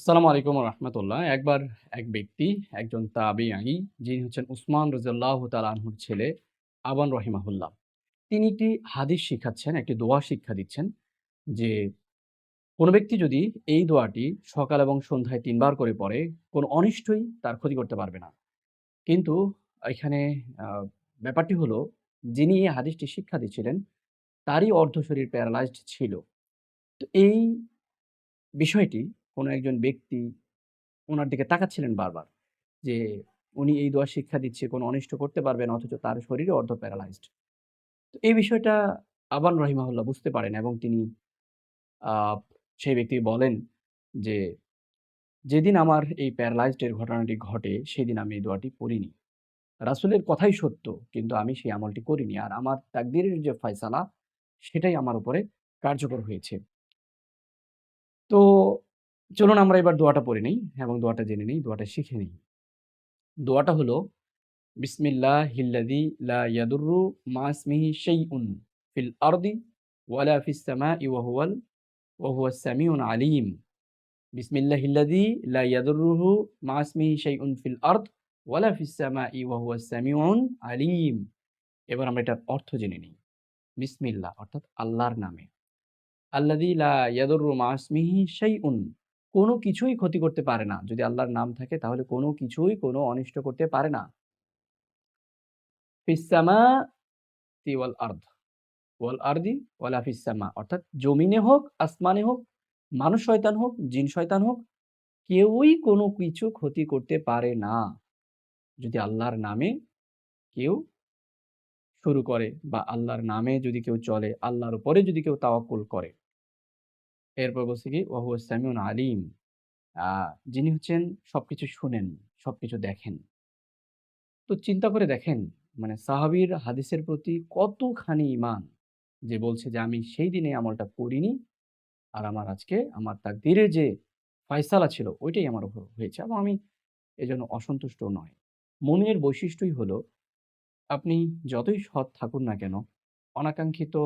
আসসালামু আলাইকুম রহমতুল্লাহ। একবার এক ব্যক্তি, একজন তাবিঈ, যিনি হচ্ছেন উসমান রাদিয়াল্লাহু তাআলা আনহুর ছেলে আবান রহিমাহুল্লাহ। তিনি একটি হাদিস শিখাচ্ছেন, একটি দোয়া শিক্ষা দিচ্ছেন যে, কোন ব্যক্তি যদি এই দোয়াটি সকাল এবং সন্ধ্যায় ৩ বার করে পড়ে, কোন অনিষ্টই তার ক্ষতি করতে পারবে না। কিন্তু এখানে আ ব্যাপারটি হলো, যিনি এই হাদিসটি শিক্ষা দিচ্ছিলেন, তারই অর্ধ শরীর প্যারালাইজড ছিল। তো এই বিষয়টি কোন একজন ব্যক্তি উনার দিকে তাকাচ্ছিলেন বারবার। যে উনি এই দোয়া শিক্ষা দিচ্ছে, কোনো অনিষ্ট করতে পারবে না, অথচ তার শরীরে অর্ধ প্যারালাইজড। তো এই বিষয়টা আবান রহিমাহুল্লাহ বুঝতে পারেন এবং তিনি আ সেই ব্যক্তি বলেন যে, "যেদিন আমার এই প্যারালাইজড এর ঘটনাটি ঘটে, সেদিন আমি এই দোয়াটি পড়িনি। রাসূলের কথাই সত্য, কিন্তু আমি সেই আমলটি করিনি। আর আমার তাকদীরের যে ফায়সালা, সেটাই আমার উপরে কার্যকর হয়েছে।" তো চলুন আমরা এবার দোয়াটা পড়ে নেই এবং দোয়াটা জেনে নেই, দোয়াটা শিখে নেই। দোয়াটা হলো বিসমিল্লাহিল্লাযী লা ইয়াদুররু মা ইসমিহি শাইউন ফিল আরদি ওয়ালা ফিস সামাই ওয়া হুয়াস সামিউল আলীম। বিসমিল্লাহিল্লাযী লা ইয়াদুররুহু মা ইসমিহি শাইউন ফিল আরদ ওয়ালা ফিস সামাই ওয়া হুয়াস সামিউল আলীম। এবার আমরা এটার অর্থ জেনে নিই। বিসমিল্লাহ অর্থাৎ আল্লাহর নামে। আল্লাযী লা ইয়াদুররু মা ইসমিহি শাইউন, কোনো কিছুই ক্ষতি করতে পারে না। যদি আল্লাহর নাম থাকে তাহলে কোনো কিছুই কোনো অনিষ্ট করতে পারে না। ফিস সামাতি ওয়াল আরদ। ওয়াল আরদি ওয়ালা ফিস সামা, অর্থাৎ জমিনে হোক, আসমানে হোক, মানুষ শয়তান হোক, জিন শয়তান হোক, কেউই কোনো কিছু ক্ষতি করতে পারে না। যদি আল্লাহর নামে কেউ শুরু করে বা আল্লাহর নামে যদি কেউ চলে, আল্লাহর উপরে যদি কেউ তাওয়াক্কুল করে। এরপর বলছে কি ওয়া হুয়াস সামিউন আলিম। আ যিনি হচ্ছেন সবকিছু শুনেন, সবকিছু দেখেন। তো চিন্তা করে দেখেন, মানে সাহাবীর হাদিসের প্রতি কতখানি ঈমান, যে বলছে যে আমি সেই দিনে আমলটা করিনি, আর আমার আজকে আমার তাকদীরের যে ফায়সালা ছিল ওইটাই আমার উপর হয়েছে এবং আমি এজন্য অসন্তুষ্ট নয়। মুমিনের বৈশিষ্ট্যই হলো, আপনি যতই সৎ থাকুন না কেন, অনাকাঙ্ক্ষিত,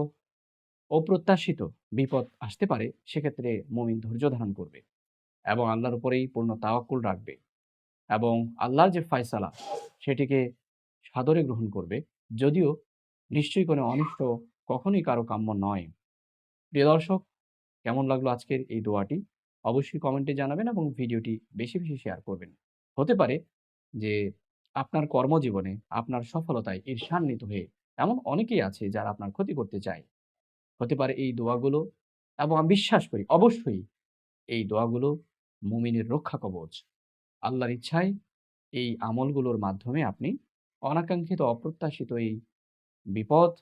অপ্রত্যাশিত বিপদ আসতে পারে, সেক্ষেত্রে মুমিন ধৈর্য ধারণ করবে এবং আল্লাহর উপরেই পূর্ণ তাওয়াক্কুল রাখবে এবং আল্লাহর যে ফায়সালা সেটিকে সাদরে গ্রহণ করবে। যদিও নিশ্চয়ই কোনো অনিষ্ট কখনোই কারো কাম্য নয়। প্রিয় দর্শক, কেমন লাগলো আজকের এই দোয়াটি? অবশ্যই কমেন্টে জানাবেন এবং ভিডিওটি বেশি, বেশি শেয়ার করবেন। হতে পারে যে আপনার কর্মজীবনে আপনার সফলতায় ঈর্ষান্বিত হয়ে এমন অনেকেই আছে যারা আপনার ক্ষতি করতে চায়। হতে পারে এই দোয়াগুলো, এবং আমি বিশ্বাস করি অবশ্যই এই দোয়াগুলো মুমিনের রক্ষা কবচ। আল্লাহর ইচ্ছায় এই আমলগুলোর মাধ্যমে আপনি অনাকাঙ্ক্ষিত, অপ্রত্যাশিত এই বিপদ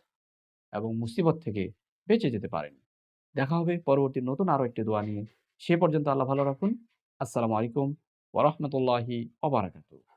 এবং মুসিবত থেকে বেঁচে যেতে পারেন। দেখা হবে পরবর্তী নতুন আরো একটি দোয়া নিয়ে। সে পর্যন্ত আল্লাহ ভালো রাখুন। আসসালামু আলাইকুম ওয়া রাহমাতুল্লাহি ওয়া বারাকাতুহু।